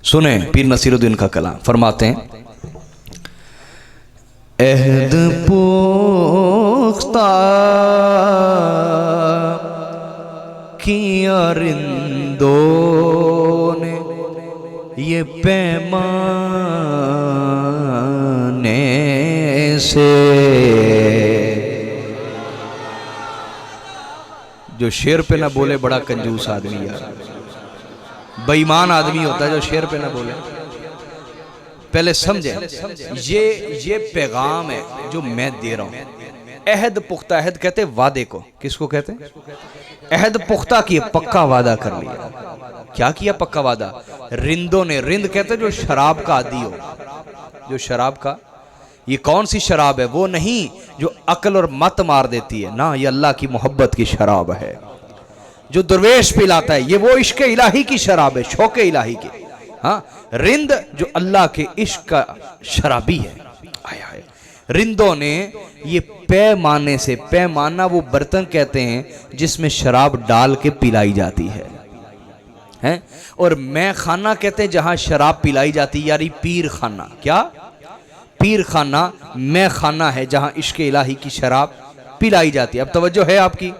सुने पीर नसीरुद्दीन का कलाम, फरमाते हैं अहद पुख्ता किया रिंदों ने ये पैमाने से। जो शेर पे ना बोले बड़ा कंजूस आदमी यार, बेईमान आदमी होता है जो शेर पे ना बोले। पहले समझे ये पैगाम है जो मैं दे रहा हूं। अहद पुख्ता, अहद कहते वादे को, किसको कहते हैं? अहद पुख्ता किए, पक्का वादा कर लिया। क्या किया पक्का वादा? रिंदों ने, रिंद कहते जो शराब का आदी हो, जो शराब का, ये कौन सी शराब है? वो नहीं जो अक्ल और मत मार देती है, ना, ये अल्लाह की मोहब्बत की शराब है जो दरवेश पिलाता है। ये वो इश्क इलाही की शराब है, शौक इलाही की। हाँ, रिंद जो अल्लाह के इश्क का शराबी है। आया है रिंदों ने ये पैमाने से, पैमाना वो बर्तन कहते हैं जिसमें शराब डाल के पिलाई जाती है, हैं? और मैं खाना कहते हैं जहां शराब पिलाई जाती है, यानी पीर खाना। क्या? पीर खाना मैं खाना है जहां इश्क इलाही की शराब पिलाई जाती है। अब तवज्जो है आपकी।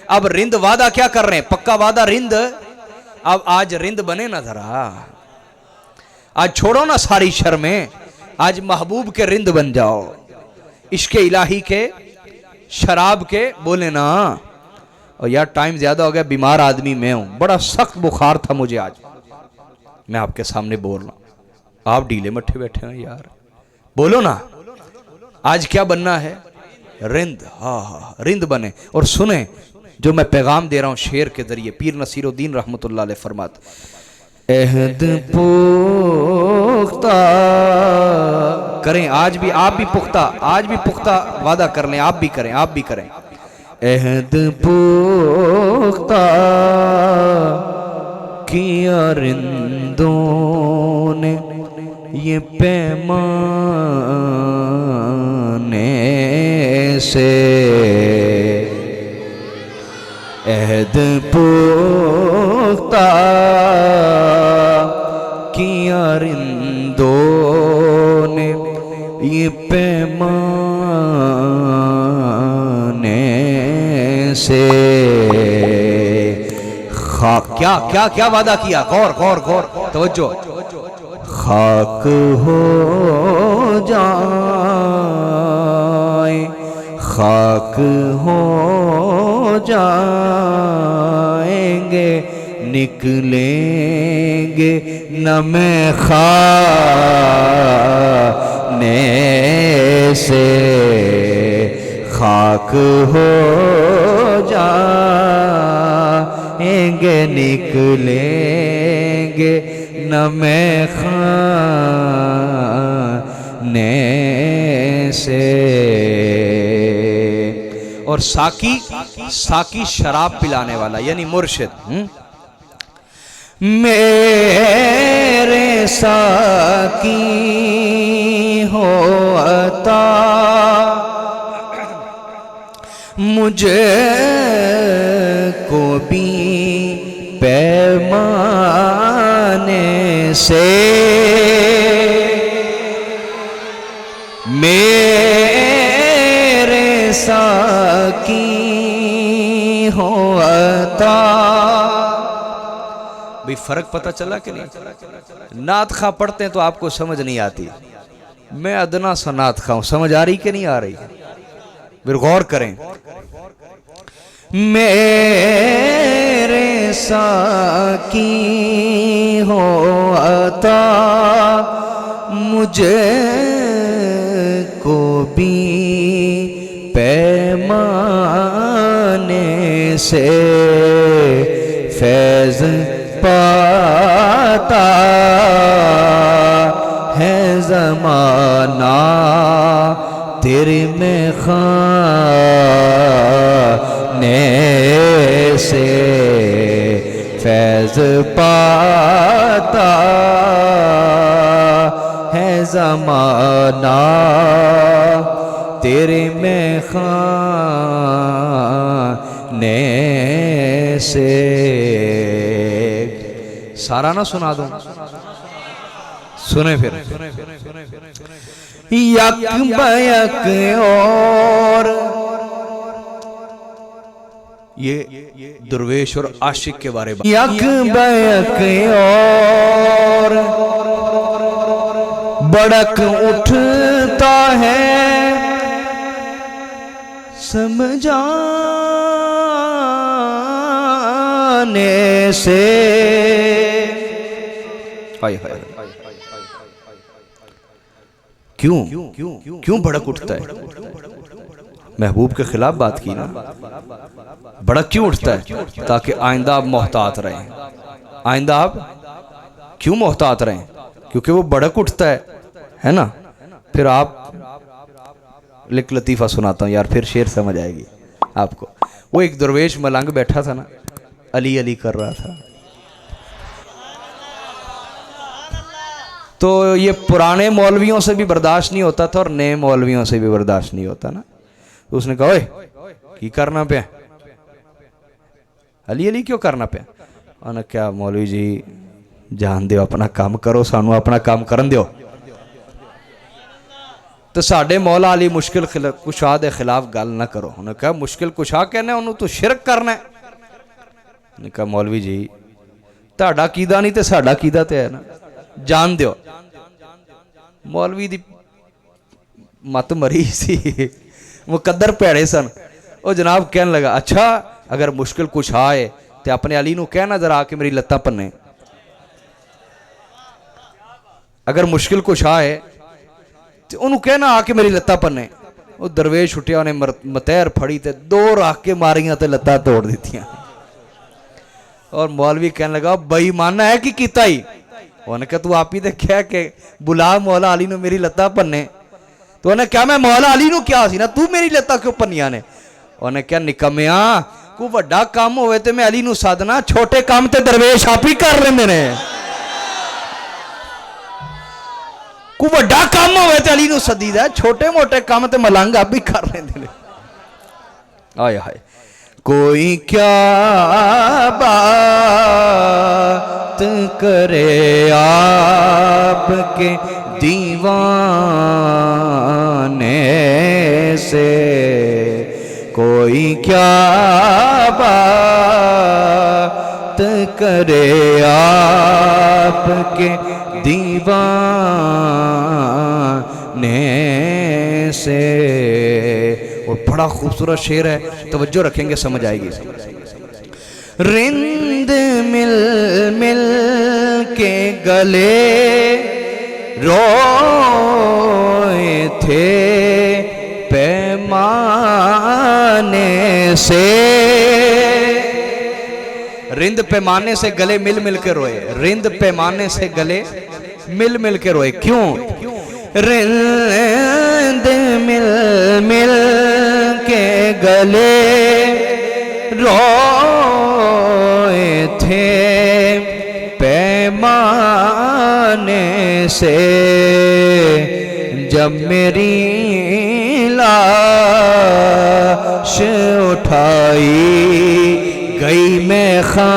अब रिंद वादा क्या कर रहे हैं? पक्का वादा रिंद। अब आज रिंद बने ना जरा, आज छोड़ो ना सारी शर्में, आज महबूब के रिंद बन जाओ, इश्क इलाही के, शराब के, बोले ना। और यार टाइम ज्यादा हो गया, बीमार आदमी मैं हूं, बड़ा सख्त बुखार था मुझे आज, मैं आपके सामने बोल रहा हूं, आप ढीले मट्ठे बैठे हैं यार, बोलो ना। आज क्या बनना है? रिंद। हाँ, रिंद बने। और सुने जो मैं पैगाम दे रहा हूं शेर के जरिए, पीर नसीरुद्दीन रहमतुल्लाह अलैह फरमाते अहद पुख्ता करें। आज भी आप भी पुख्ता, आज भी पुख्ता वादा कर लें, आप भी करें, आप भी करें। अहद पुख्ता किया रिंदों ने ये पैमाने से। अहद पुख्ता किया रिंदों ने ये पैमाने से। खाक, क्या क्या क्या वादा किया? गौर गौर गौर, तवज्जो। खाक हो जाए, खाक हो जाएंगे, निकलेंगे न मैं खाने से। खाक हो जाएंगे, निकलेंगे न मैं खाने से। और साकी, साकी शराब पिलाने वाला यानी मुर्शिद। मेरे साकी हो अता मुझे को भी पैमाने से। मेरे साकी हो अता। भाई फर्क पता चला कि नहीं? नात खा पढ़ते हैं तो आपको समझ नहीं आती, मैं अदना सा नात खाऊं, समझ आ रही कि नहीं आ रही? फिर गौर करें। मेरे साकी हो अता मुझे को भी पैमाने से। फैज़ पाता है ज़माना तेरे में खाने से। फैज़ पाता है ज़माना तेरे में खाने से। सारा ना सुना दूं? सुने फिर यक बयक और ये दुर्वेश और आशिक के बारे में। यक बयक और बड़क उठता है समझाने से। हाय हाय क्यों क्यों भड़क उठता है? महबूब के खिलाफ बात की ना, भड़क क्यों उठता है? ताकि आइंदा आप मोहतात रहें। आइंदा आप क्यों मोहतात रहें? क्योंकि वो भड़क उठता है ना। फिर आप लिख लतीफ़ा सुनाता हूँ यार, फिर शेर समझ आएगी आपको। वो एक दरवेश मलंग बैठा था ना, अली अली कर रहा था। तो ये पुराने मौलवियों से भी बर्दाश्त नहीं होता था और नए मौलवियों से भी बर्दाश्त नहीं होता ना। तो उसने कहा, ओए की करना पे अली अली क्यों करना पे? उन्हें क्या मौलवी जी जान दो, अपना काम करो, सानू अपना काम करन दो। तो साडे मौला अली मुश्किल कुशा दे खिलाफ गल ना करो। उन्हें कहा मुश्किल कुशा कहना है, उन्होंने तो शिरक करना है। उन्हें कहा मौलवी जी ताड़ा कीदा नहीं तो साडा कीदा तो है ना, जान दो। मौलवी दी मत मरी सी, मुकद्दर भैड़े सन। वो जनाब कहने लगा, अच्छा अगर मुश्किल कुछ आए तो अपने अली नू कहना जरा आके मेरी लत्ता भन्ने। अगर मुश्किल कुछ आए तो उन्होंने कहना आके मेरी लत्ता भन्ने। वो दरवेश उठिया, उन्हें मतैर फड़ी ते दो रख के मारियां ते लत्ता तोड़ दित्तियां। और मौलवी कहने लगा बेईमाना है कि कीता ही? उन्हें कहा तू आप ही देखा के बुला मौला अली नू मेरी लत्ता भन्ने। तो उन्हें क्या मैं मौला अली नू क्या सी ना, तू मेरी लत्ता क्यों भन्नियां ने? उन्हें क्या निकम्मिया को वड्डा काम होवे ते मैं अली नू साधना, छोटे काम ते दरवेश आप ही कर लेंदे ने। को वड्डा काम होवे ते अली नू सदीदा, छोटे मोटे काम ते मलंग आप ही कर लेंदे ने। आय हाय कोई क्या बात करे आपके दीवाने से, कोई क्या बात करे आपके दीवाने से। और बड़ा खूबसूरत शेर है, तवज्जो रखेंगे समझ आएगी। रिंद मिल मिल के गले रोए थे पैमाने से। रिंद पैमाने से गले मिल मिल के रोए, रिंद पैमाने से गले मिल मिल के रोए। क्यों? रिंद मिल मिल के गले रोए थे पैमाने से। जब मेरी लाश उठाई गई मैं खाने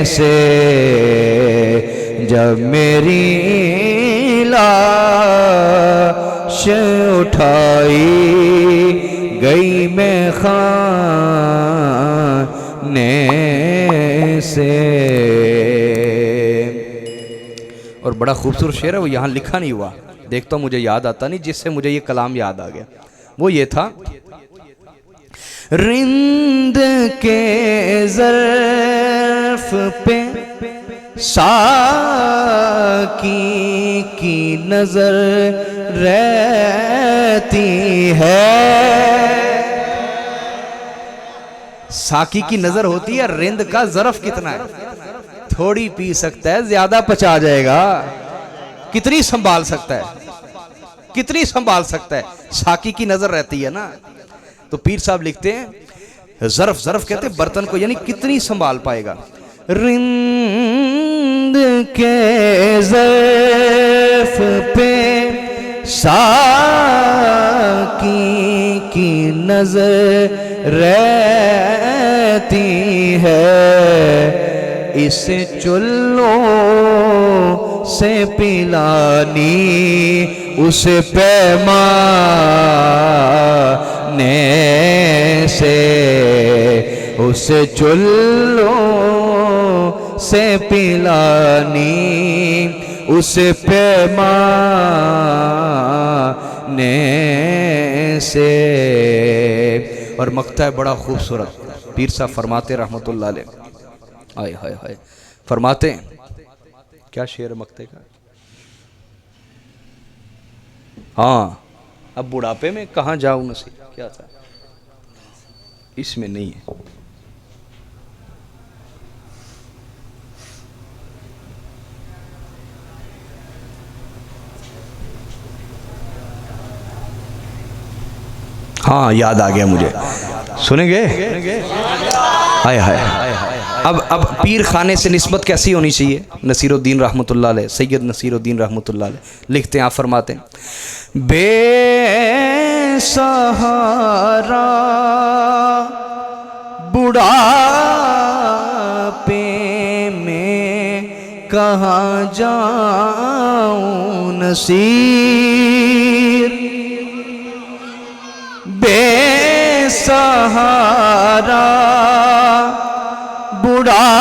से, जब मेरी लाश उठाई गई मैं खाने से। और बड़ा खूबसूरत शेर है, वो यहाँ लिखा नहीं हुआ, देखता मुझे याद आता नहीं, जिससे मुझे ये कलाम याद आ गया। वो ये था, रिंद के ज़र्फ़ पे साकी की नजर रहती है। साकी की नजर होती है, रिंद का ज़र्फ़ कितना है? थोड़ी पी सकता है, ज्यादा पचा जाएगा। कितनी संभाल सकता है, कितनी संभाल सकता है? साकी की नजर रहती है ना। तो पीर साहब लिखते हैं, ज़र्फ़ ज़र्फ़ कहते हैं बर्तन को, यानी कितनी संभाल पाएगा। रिंद के ज़र्फ़ पे साकी की नजर रहती है, इस चुल्लों से पिलानी उस पैमाने से, उस चुल्लों से पिलानी उस पैमाने से। और मक्ता है बड़ा खूबसूरत, पीर साहब फरमाते रहमतुल्लाह अलैह, आय हाय हाय, फरमाते हैं क्या शेर मक्ते का, हाँ अब बुढ़ापे में कहाँ जाऊँ नसीब, क्या था इसमें नहीं है। हाँ याद आ गया मुझे, सुनेंगे, हाय हाय। अब पीर खाने से निस्बत कैसी होनी चाहिए। नसीरुद्दीन रहमतुल्लाह अलैह, सैयद नसीरुद्दीन रहमतुल्लाह अलैह लिखते हैं, आप फरमाते हैं, बेसहारा बुढ़ापे में कहाँ जाऊं नसीर, बेसहारा बुढ़ापे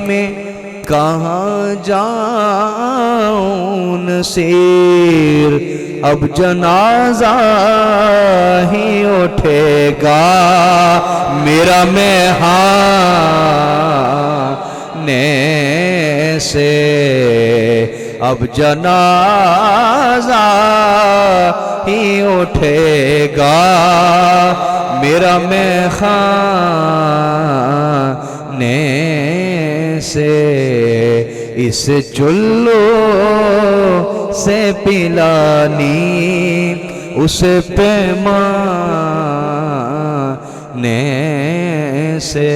में कहाँ जाऊं नसीर, अब जनाजा ही उठेगा मेरा मेहाने से, अब जनाजा ही उठेगा मेरा मेखाने से, इस चुल्लो से पिलानी उस पैमाने से।